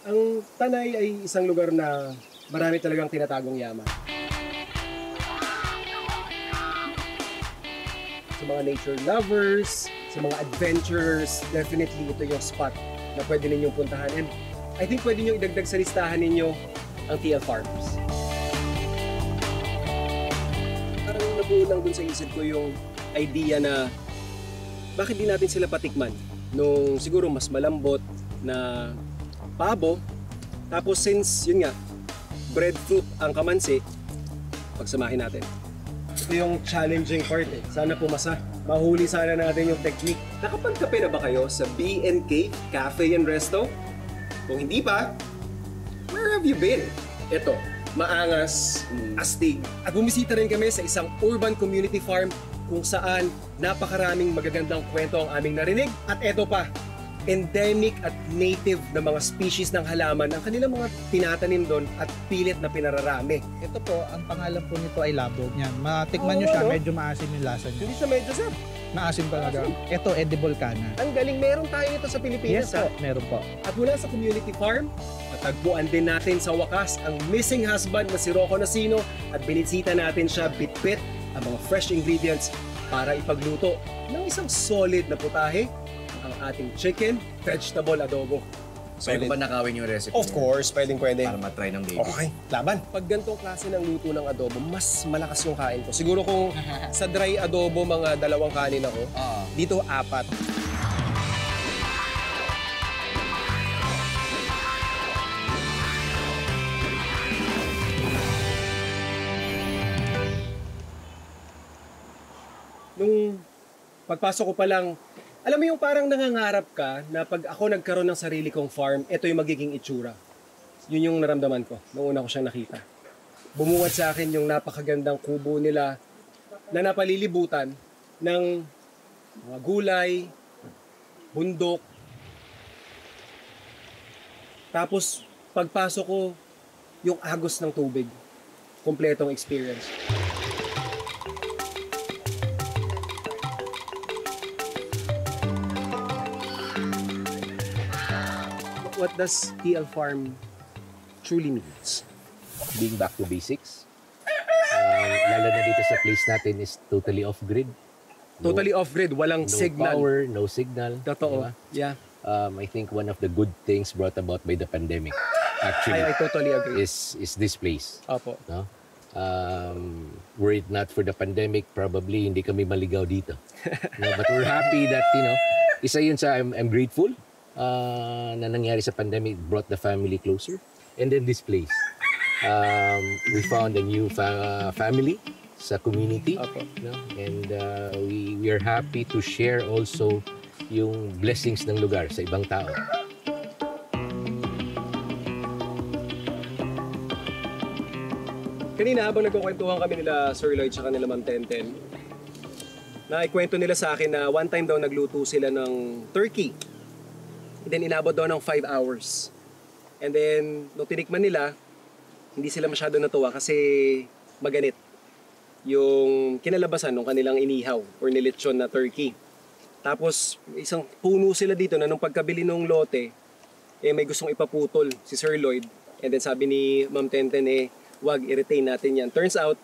Ang Tanay ay isang lugar na marami talagang tinatagong yaman. Sa mga nature lovers, sa mga adventurers, definitely ito yung spot na pwede ninyong puntahan. And I think pwede nyo idagdag sa listahan ninyo ang TL Farms. Parang nabuo lang dun sa isip ko yung idea na bakit di natin sila patikman nung siguro mas malambot na pabo. Tapos since yun nga, breadfruit ang kamansi, pagsamahin natin. Ito yung challenging part eh. Sana pumasa. Mahuli sana natin yung technique. Nakapagkape na ba kayo sa B&K Cafe and Resto? Kung hindi pa, where have you been? Ito, maangas, astig. At bumisita rin kami sa isang urban community farm kung saan napakaraming magagandang kwento ang aming narinig. At eto pa, endemic at native na mga species ng halaman ang kanilang mga tinatanim doon at pilit na pinararami. Ito po, ang pangalan po nito ay labog. Yan. Matikman nyo siya, medyo maasim yung lasa niya. Hindi siya medyo, sir. Maasim talaga. Ito, edible kana. Ang galing, meron tayo ito sa Pilipinas. Yes po, meron po. At mula sa community farm, natagpuan din natin sa wakas ang missing husband na si Rocco Nasino at binisita natin siya bit-bit ang mga fresh ingredients para ipagluto ng isang solid na putahe, ang ating chicken vegetable adobo. Pwede ba nakawin yung recipe? Of course, pwede. Para matry ng baby. Okay, laban. Pag ganitong klase ng luto ng adobo, mas malakas yung kain ko. Siguro kung sa dry adobo, mga 2 kanin ako, dito 4. Nung pagpasok ko pa lang, alam mo yung parang nangangarap ka na pag ako nagkaroon ng sarili kong farm, ito yung magiging itsura. Yun yung naramdaman ko nung una ko siyang nakita. Bumuwad sa akin yung napakagandang kubo nila na napalilibutan ng mga gulay, bundok. Tapos pagpasok ko, yung agos ng tubig. Kompletong experience. What does TL Farm truly means? Being back to basics. Lalo na dito sa place natin is totally off-grid. Totally off-grid, walang No signal. power, no signal. Totoo. Diba? Yeah. I think one of the good things brought about by the pandemic actually I totally agree. is this place. Opo. No? Were it not for the pandemic, probably hindi kami maligaw dito. No? But we're happy that, isa yun sa I'm grateful na nangyari sa pandemic, brought the family closer. And then this place. We found a new family sa community. Opo. No? And we are happy to share also yung blessings ng lugar sa ibang tao. Kanina habang nagkukwentuhan kami nila Sir Lloyd at nila Ma'am Tenten, naikwento nila sa akin na one time daw nagluto sila ng turkey. And then inabot daw ng 5 hours. And then nung tinikman nila, hindi sila masyado natuwa kasi maganit yung kinalabasan ng kanilang inihaw or nilitsyon na turkey. Tapos isang puno sila dito na nung pagkabili ng lote, may gustong ipaputol si Sir Lloyd. And then sabi ni Ma'am Tenten, wag, i-retain natin yan. Turns out,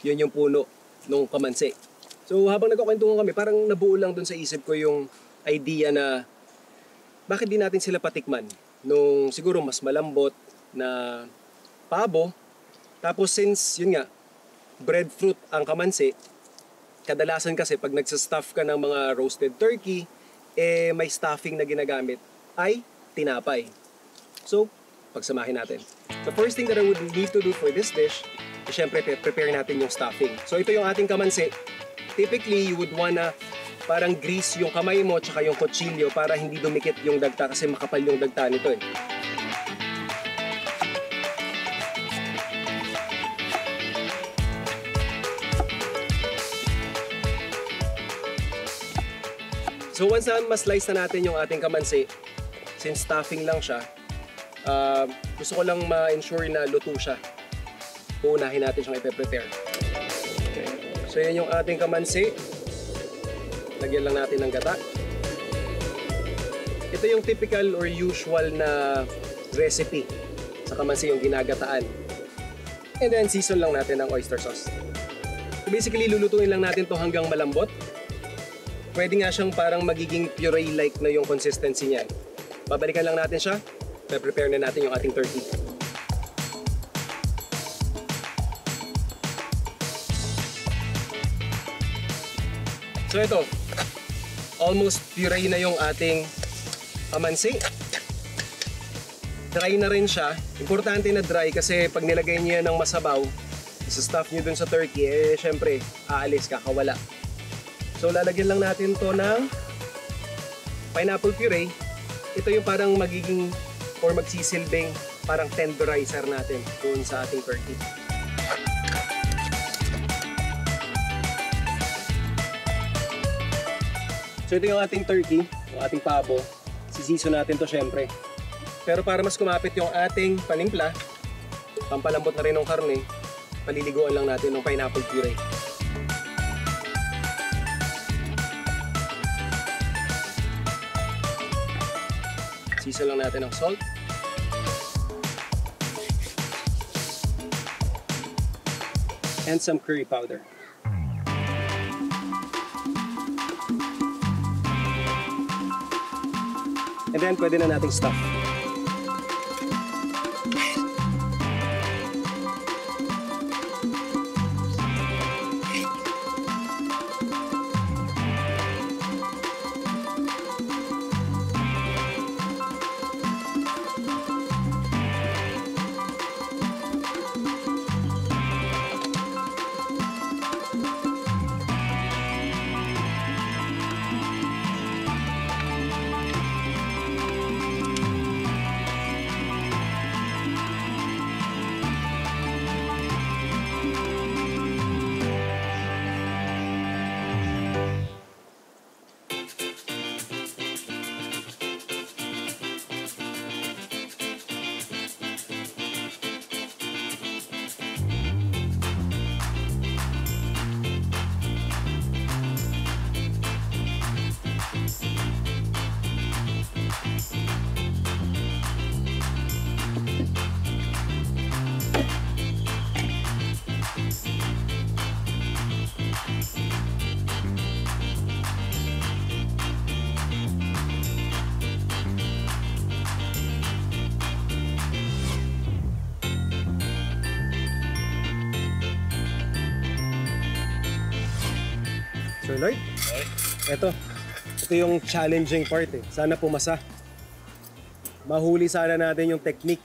yun yung puno nung kamansi. So habang nagkukwentuhan kami, parang nabuo lang dun sa isip ko yung idea na bakit di natin sila patikman nung siguro mas malambot na pabo. Tapos since, yun nga, breadfruit ang kamansi, kadalasan kasi pag nagsastuff ka ng mga roasted turkey, may stuffing na ginagamit ay tinapay. So, pagsamahin natin. The first thing that I would need to do for this dish, syempre prepare natin yung stuffing. So ito yung ating kamansi. Typically, you would wanna parang grease yung kamay mo tsaka yung kutsilyo para hindi dumikit yung dagta kasi makapal yung dagta nito eh. So once na ma-slice na natin yung ating kamansi, since stuffing lang siya, gusto ko lang ma-ensure na luto siya. Uunahin natin siyang ipe-prepare. Okay. So yan yung ating kamansi. Lagyan lang natin ng gata. Ito yung typical or usual na recipe sa kamansi yung ginagataan. And then season lang natin ng oyster sauce. So basically, lulutuin lang natin to hanggang malambot. Pwede nga siyang parang magiging puree-like na yung consistency niya. Babalikan lang natin siya. Prepare na natin yung ating turkey. So ito, almost puree na yung ating kamansi. Dry na rin siya. Importante na dry kasi pag nilagay niyo yan ng masabaw, isa-stuff niyo dun sa turkey, syempre, aalis, kakawala. So lalagyan lang natin to ng pineapple puree. Ito yung parang magiging or magsisilbing parang tenderizer natin dun sa ating turkey. So ito yung ating turkey, yung ating pabo. Sisiso natin to syempre. Pero para mas kumapit yung ating panimpla, pampalambot na rin ng karne, paliliguan lang natin ng pineapple puree. Sisa lang natin ng salt. And some curry powder. And then pwede na nating stuff. Sir Lloyd? Ito yung challenging part eh. Sana pumasa. Mahuli sana natin yung technique.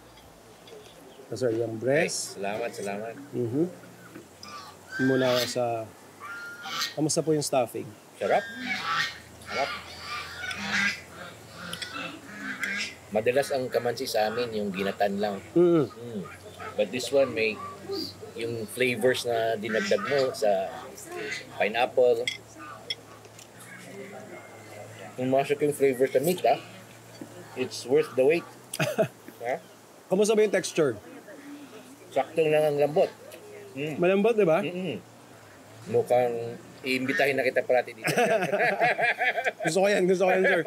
So, sir, yung breast. Salamat. Muna ako sa... Kamusta po yung stuffing? Sarap. Madalas ang kamansi sa amin yung ginatan lang. But this one may yung flavors na dinagdag mo sa pineapple. Pumasok yung flavor sa meat, it's worth the wait. Kamusta ba yung texture? Saktong lang ang lambot. Malambot, di ba? Mukhang iimbitahin na kita parati dito. Gusto ko yan, sir.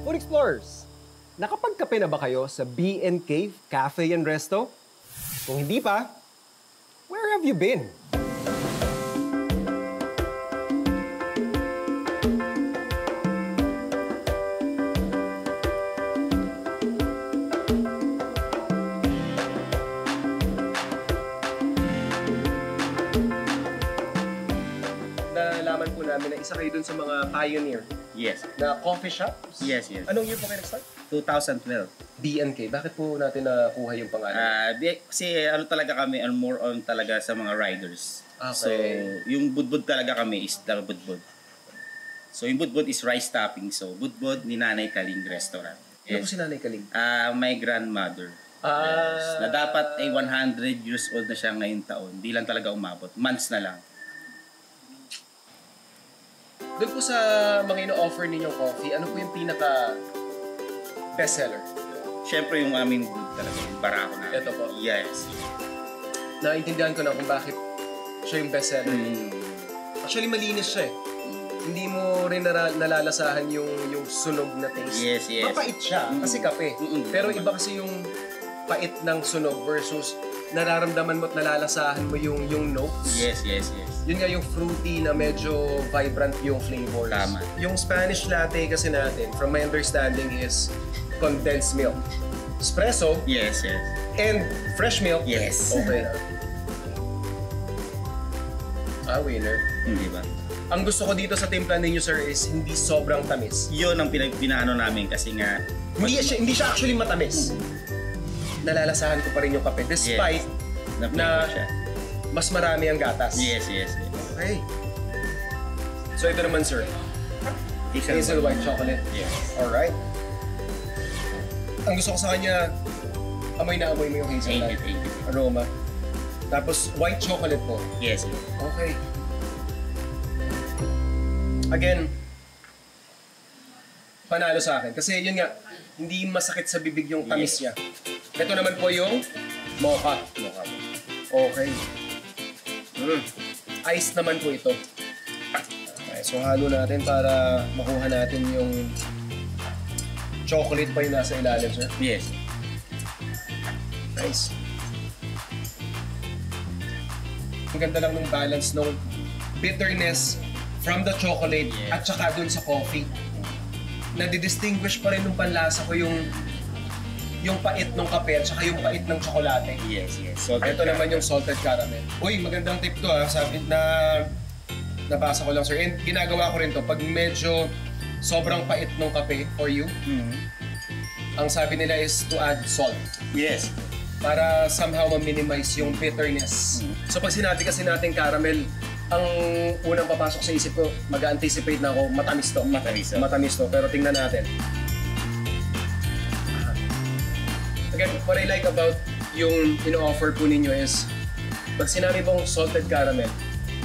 Food Explorers, nakapagkape na ba kayo sa B&K Cafe and Resto? Kung hindi pa, where have you been? Nalaman po namin na isa kayo dun sa mga pioneer Yes. na coffee shops. Yes. Anong year po kayo nag-start? 2012. B&K. Bakit po natin nakuha yung pangalan? Kasi talaga kami, more on talaga sa mga riders. Okay. So, yung budbud talaga kami is the budbud. So, yung budbud is rice topping. So, budbud ni Nanay Kaling Restaurant. Ano po si Nanay Kaling? My grandmother. Yes. Na dapat ay 100 years old na siya ngayong taon. Di lang talaga umabot. Months na lang. Doon po sa mga ino-offer ninyong coffee, ano po yung pinaka bestseller? Siyempre yung aming good talaga. Yung barako na. Ito po. Yes. Naintindihan ko na kung bakit siya yung bestseller. Actually, malinis siya eh. Hindi mo rin nalalasahan yung sunog na taste. Yes, yes. Mapait siya kasi kape. Pero iba kasi yung pait ng sunog versus nararamdaman mo at nalalasahan mo yung notes. Yes, yes, yes. Yun nga yung fruity na medyo vibrant yung flavors. Tama. Yung Spanish latte kasi natin, from my understanding, is condensed milk. Espresso Yes, yes. and fresh milk. Yes. Okay. Winner. Hindi ba? Ang gusto ko dito sa timpla ninyo, sir, is hindi sobrang tamis. Yun ang pinaano namin kasi nga... Hindi siya actually matamis. Nalalasahan ko pa rin yung kape despite na siya. mas marami ang gatas. Yes, yes, yes. Okay. So ito naman, sir. Hazel white chocolate. Yes. Alright. Ang gusto ko sa kanya, amoy na amoy mo yung hazelnut. Thank you. Aroma. Tapos white chocolate po. Yes, yes. Okay. Again, panalo sa akin. Kasi yun nga, hindi masakit sa bibig yung tamis niya. Ito naman po yung mocha. Okay. Ice naman po ito. Okay, so halo natin para makuha natin yung chocolate pa yung nasa ilalim, sir. Yes. Nice. Ang ganda lang ng balance ng bitterness from the chocolate at saka dun sa coffee. Nadidistinguish pa rin ng panlasa ko yung pait ng kape at saka yung pait ng tsokolate. Yes, yes. So, ito naman yung salted caramel. Uy, magandang tip to ha. Sabi na nabasa ko lang, sir. And ginagawa ko rin to pag medyo sobrang pait ng kape for you. Ang sabi nila is to add salt. Yes. Para somehow ma-minimize yung bitterness. So pag sinabi kasi natin caramel, ang unang papasok sa isip ko, mag-anticipate na ako, matamis to. Matamis to, pero tingnan natin. Again, what I like about yung ino-offer po ninyo is, pag sinabi pong salted caramel,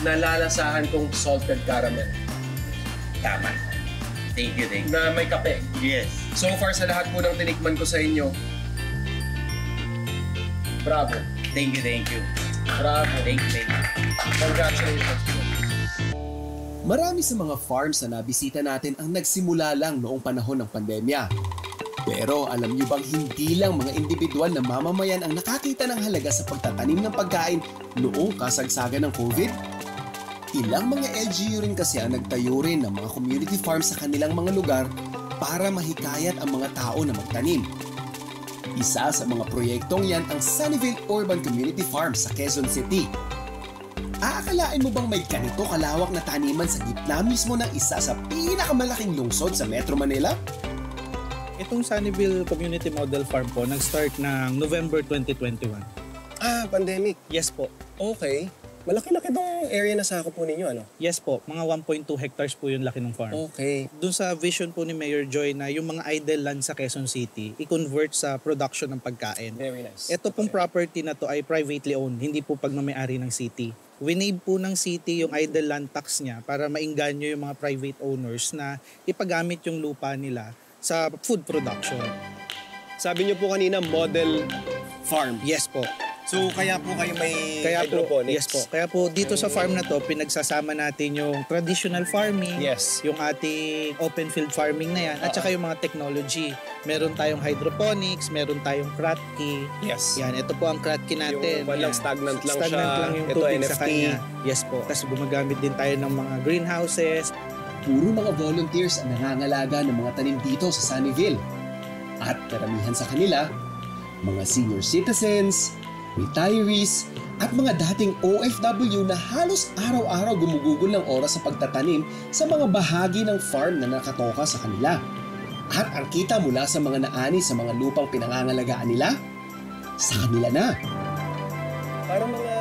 nalalasahan kong salted caramel. Tama. Thank you. Na may kape. Yes. So far sa lahat po ng tinikman ko sa inyo, bravo. Thank you. Bravo. Thank you. Congratulations. Marami sa mga farms na nabisita natin ang nagsimula lang noong panahon ng pandemya. Pero alam niyo bang hindi lang mga individual na mamamayan ang nakakita ng halaga sa pagtatanim ng pagkain noong kasagsagan ng COVID? Ilang mga LGU rin kasi ang nagtayo rin ng mga community farms sa kanilang mga lugar para mahikayat ang mga tao na magtanim. Isa sa mga proyektong yan ang Sunnyvale Urban Community Farm sa Quezon City. Aakalain mo bang may ganito kalawak na taniman sa gitna mismo ng isa sa pinakamalaking lungsod sa Metro Manila? Itong Sunnyvale Community Model Farm po, nag-start ng November 2021. Pandemic. Yes po. Okay. Malaki-laki itong area na sakop po ninyo, ano? Yes po. Mga 1.2 hectares po yung laki ng farm. Okay. Doon sa vision po ni Mayor Joy na yung mga idle land sa Quezon City, i-convert sa production ng pagkain. Very nice. Ito pong property na to ay privately owned, hindi po pagmamayari ng city. Winave po ng city yung idle land tax niya para maingganyo yung mga private owners na ipagamit yung lupa nila sa food production. Sabi niyo po kanina, model farm. Yes po. So, kaya po kayo may Kaya po, hydroponics? yes po. Kaya po dito sa farm na to, pinagsasama natin yung traditional farming, Yes. yung ating open field farming na yan, at saka yung mga technology. Meron tayong hydroponics, meron tayong kratky. Yes. Yan, ito po ang kratky natin. Yung walang Yan. stagnant lang siya. Stagnant lang yung Ito, tubig NFT. sa kanya. Yes po. Tapos gumagamit din tayo ng mga greenhouses. Puro mga volunteers ang nangangalaga ng mga tanim dito sa Sunnyvale. At karamihan sa kanila, mga senior citizens, retirees, at mga dating OFW na halos araw-araw gumugugol ng oras sa pagtatanim sa mga bahagi ng farm na nakatoka sa kanila. At ang kita mula sa mga naani sa mga lupang pinangangalagaan nila, sa kanila na. Parang mga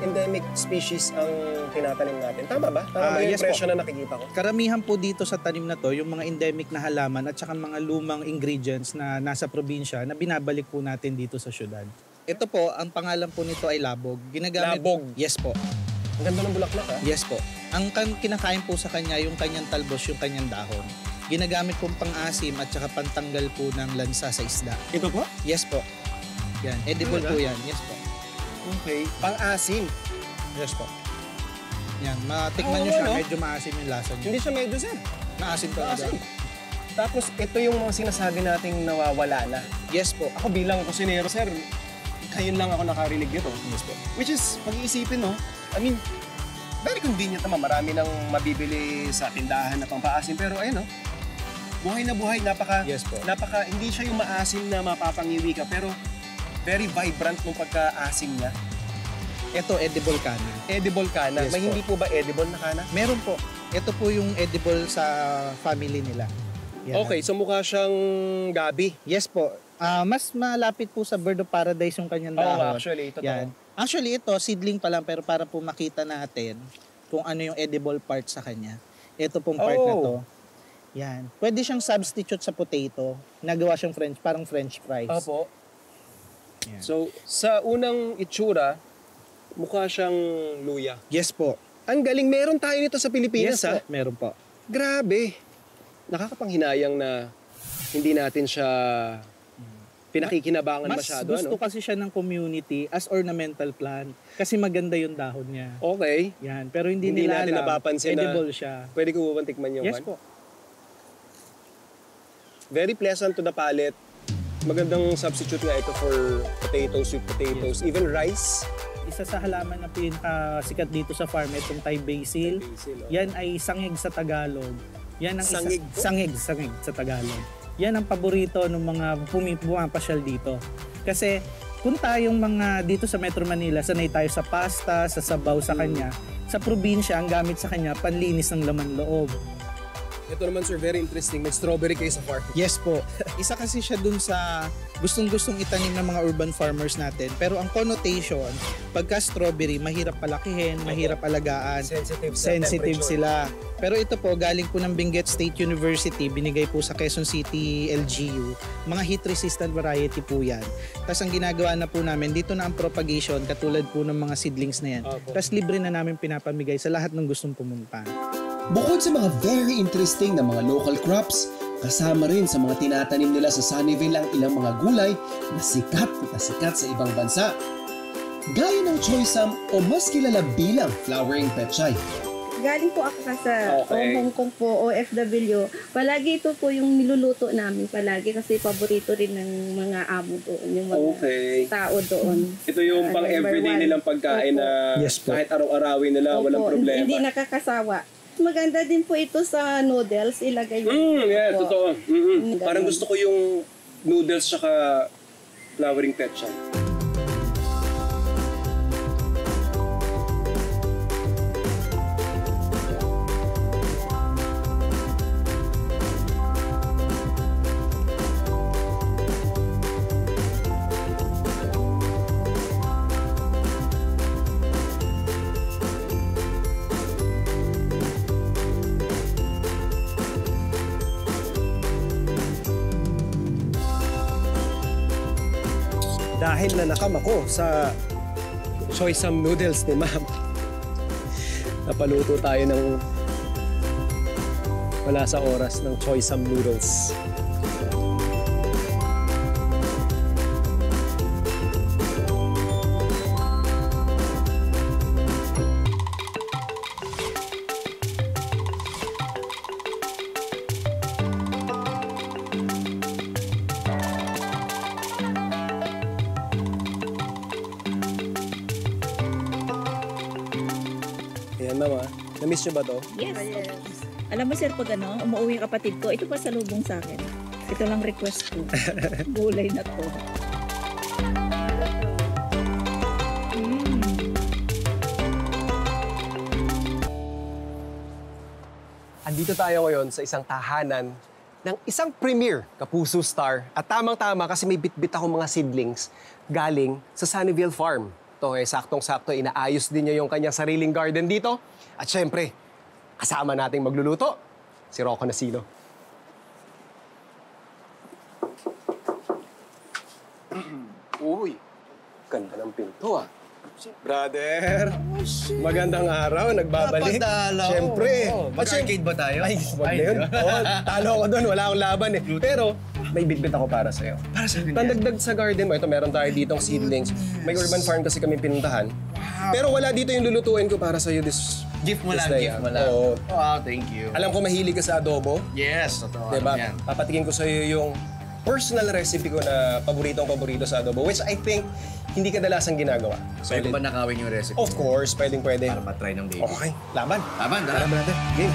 endemic species ang tinatanim natin. Tama ba? Tama ba yung Yes po. presyo na nakikita ko? Karamihan po dito sa tanim na to, yung mga endemic na halaman at saka mga lumang ingredients na nasa probinsya na binabalik po natin dito sa syudad. Ito po, ang pangalan po nito ay labog. Labog? Yes po. Ang ganda ng bulaklak, ha? Yes po. Ang kinakain po sa kanya, yung kanyang talbos, yung kanyang dahon. Ginagamit pong pang-asim at saka pantanggal po ng lansa sa isda. Ito po? Yes po. Yan, edible po yan. Yes po. Okay. Pang-asim. Yes po. Yan, matikman nyo Oo, siya, no? medyo maasim yung lasa niya. Hindi siya medyo, sir. Maasim talaga. Maasim. Tapos ito yung mga sinasabi nating nawawala na. Yes po. Ako bilang kusinero, sir, ngayon lang ako nakarinig nito. Yes po. Which is, pag-iisipin, no? I mean, very convenient naman. Marami nang mabibili sa tindahan na pampaasim. Pero ayun, no? Buhay na buhay. Yes po. Hindi siya yung maasim na mapapangiwi ka. Pero very vibrant nung pagka-asim niya. Ito, edible kana. Edible kana. Yes May po. hindi po ba edible na kana? Meron po. Ito po yung edible sa family nila. Yan. Okay, so mukha siyang gabi. Yes po. Mas malapit po sa bird of paradise yung kanyang Oo, dahon. actually, totoo. Yan. Actually, ito, seedling pa lang, pero para po makita natin kung ano yung edible part sa kanya. Ito pong part na to. Yan. Pwede siyang substitute sa potato. Nagawa siyang parang French fries. Opo. Yan. So, sa unang itsura, mukha siyang luya. Yes po. Ang galing, meron tayo nito sa Pilipinas, Yes ha? po. Meron po. Grabe. Nakakapanghinayang na hindi natin siya pinakikinabangan Mas masyado. gusto ano? kasi siya ng community as ornamental plant. Kasi maganda yung dahon niya. Okay. Yan. Pero hindi Hindi nila natin alam, napapansin na- edible siya. Pwede ko ba tikman yung Yes one? po. Very pleasant to the palate. Magandang substitute nga ito for potatoes, sweet potatoes, even rice. Isa sa halaman na pinakasikat dito sa farm, itong Thai basil. Basil, oh. Yan ay sangig sa Tagalog. Yan ang Sangig po? sangig sa Tagalog. Yan ang paborito ng mga pumapasyal dito. Kasi kung tayong mga dito sa Metro Manila, sanay tayo sa pasta, sa sabaw sa kanya. Sa probinsya, ang gamit sa kanya, panlinis ng laman loob. Ito naman, sir, very interesting. May strawberry kayo sa farm. Yes po. Isa kasi siya dun sa gustong-gustong itanim ng mga urban farmers natin. Pero ang connotation, pagka strawberry, mahirap palakihin, mahirap alagaan. Sensitive sila. Pero ito po, galing po ng Benguet State University, binigay po sa Quezon City LGU. Mga heat-resistant variety po yan. Tapos ang ginagawa na po namin, dito na ang propagation, katulad po ng mga seedlings na yan. Tapos libre na namin pinapamigay sa lahat ng gustong pumunta. Bukod sa mga very interesting na mga local crops, kasama rin sa mga tinatanim nila sa Sunnyvale ang ilang mga gulay na sikat sa ibang bansa. Gaya ng choysam o mas kilala bilang flowering pechay. Galing po ako sa Hong Kong po, OFW. Palagi ito po yung niluluto namin palagi kasi paborito rin ng mga amo doon, yung mga tao doon. Ito yung pang everyday nilang pagkain na Yes po. kahit araw-arawin nila, walang problema. Hindi nakakasawa. Maganda din po ito sa noodles, ilagay mo. Yeah, po. totoo. Parang gusto ko yung noodles tsaka flowering pechay. Dahil nanakam ako sa choysam noodles ni ma'am, napaluto tayo ng wala sa oras ng choysam noodles. Ayan ma'am, na-miss nyo ba to? Yes. Alam mo sir, pag umuwi yung kapatid ko, ito pa salubong sa akin. Ito lang request ko. Gulay na to. Andito tayo ngayon sa isang tahanan ng isang premier Kapuso star. At tamang-tama kasi may bit-bit akong mga seedlings galing sa Sunnyvale Farm. Ito saktong-sakto, inaayos din niya yung kanyang sariling garden dito. At syempre, kasama nating magluluto, si Rocco Nasino. Uy, ganda ng pinto ah. Brother, magandang araw, nagbabalik. Napadalaw. Siyempre. Mag-arcade ba tayo? Ay, wag na yun. Oo, talo ako doon, wala akong laban eh. Pero, may bitbit ako para sa'yo. Para sa akin yan. Pandagdag sa garden mo, ito meron tayo ditong seedlings. May urban farm kasi kami pinuntahan. Pero wala dito yung lulutuin ko para sa'yo Gift mo lang, This day, gift mo lang. Oo. Wow, thank you. Alam ko mahilig ka sa adobo. Yes, totoo. Diba? Alam yan. Papatikin ko sa'yo yung personal recipe ko na paborito sa adobo, which I think hindi kadalasang ginagawa. Pwede ba nakawin yung recipe? Of course, pwede. Para matry ng baby. Okay, laban. Laban, Laban natin. Game.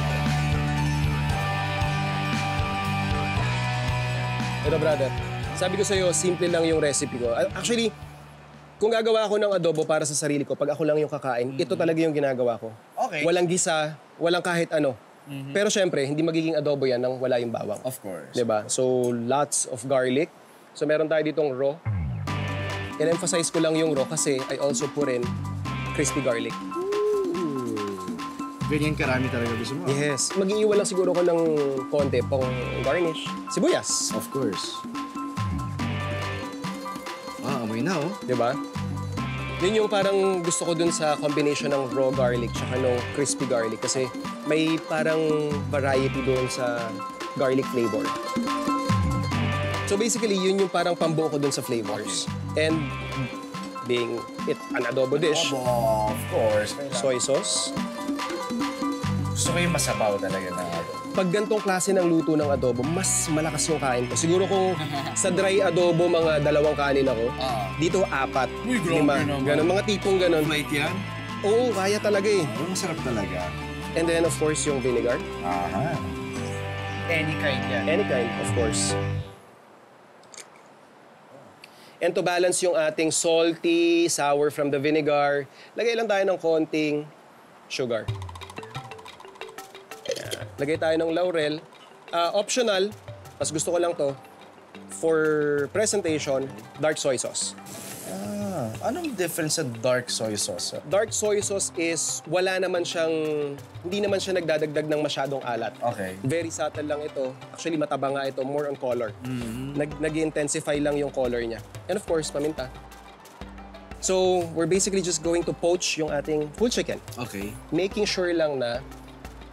Ito, brother. Sabi ko sa'yo, simple lang yung recipe ko. Actually, kung gagawa ako ng adobo para sa sarili ko, pag ako lang yung kakain, ito talaga yung ginagawa ko. Okay. Walang gisa, walang kahit ano. Pero syempre, hindi magiging adobo yan nang wala yung bawang. Of course. Diba? So, lots of garlic. So, meron tayo ditong raw. In-emphasize ko lang yung raw kasi I also put in crispy garlic. Ganyan karami talaga gusto mo. Yes. Mag-iiwan lang siguro ko ng konti pang garnish. Sibuyas. Of course. Amoy na oh. Diba? Yun yung parang gusto ko dun sa combination ng raw garlic tsaka ng crispy garlic kasi may parang variety doon sa garlic flavor. So basically, yun yung parang pambuo ko dun sa flavors. And being it an adobo dish, Of course. soy sauce. Gusto ko yung masabaw talaga na Pag gantong klase ng luto ng adobo, mas malakas yung kain ko. Siguro kung sa dry adobo, mga 2 kanin ako. Dito 4, Uy, grabe 5. naman. Ganon, mga tipong ganon. Flight yan? Oo, kaya talaga eh. Oh, masarap talaga. And then of course yung vinegar. Aha. Any kind yan. Any kind, of course. And to balance yung ating salty, sour from the vinegar, lagay lang tayo ng konting sugar. Ayan. Lagay tayo ng laurel. Optional, mas gusto ko lang to, for presentation, dark soy sauce. Anong difference sa dark soy sauce? Dark soy sauce is hindi naman siya nagdadagdag ng masyadong alat. Okay. Very subtle lang ito. Actually, mataba nga ito, more on color. Nag-intensify lang yung color niya. And of course, paminta. So, we're basically just going to poach yung ating full chicken. Okay. Making sure lang na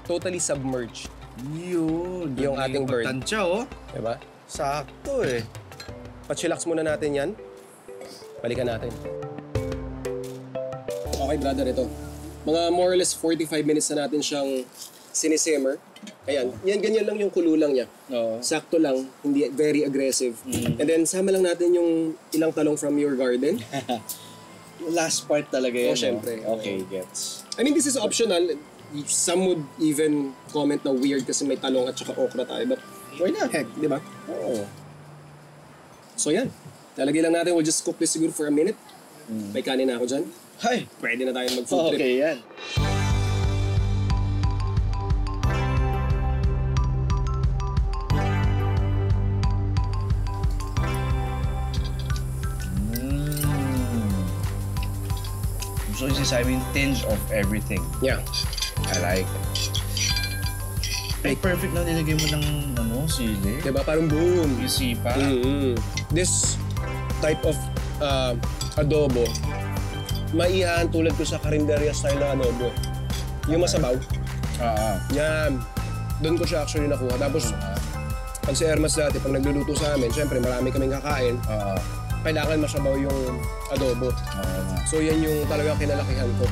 totally submerged. Yun. Yung ating bird. Tansya oh. Diba? Sakto eh. Pachillax muna natin yan. Balikan natin. Okay, brother, ito. Mga more or less 45 minutes na natin siyang sinisimmer. Ayan, ganyan lang yung kulo lang niya. Oo. Sakto lang, hindi very aggressive. And then, sama lang natin yung ilang talong from your garden. Last part talaga yan. Oh, syempre. Okay, gets. I mean, this is optional. Some would even comment na weird kasi may talong at saka okra tayo. But why not? Heck, di ba? Oo. So yan. Lalagay lang natin. We'll just cook this siguro for a minute. May kanin na ako dyan. Hay! Pwede na tayo mag-food trip. Okay yan. So this is, I mean, tinge of everything. Yeah. I like it. Ay, perfect na nilagay mo ng sili. Diba? Parang boom. Yung sipa. This type of adobo, maihaan tulad ko sa karinderya style na adobo. Yung masabaw. Yan. Doon ko siya actually nakuha. Tapos, pag si Hermas dati, pag nagluluto sa amin, syempre marami kaming kakain. Kailangan masabaw yung adobo. So yan yung talagang kinalakihan ko.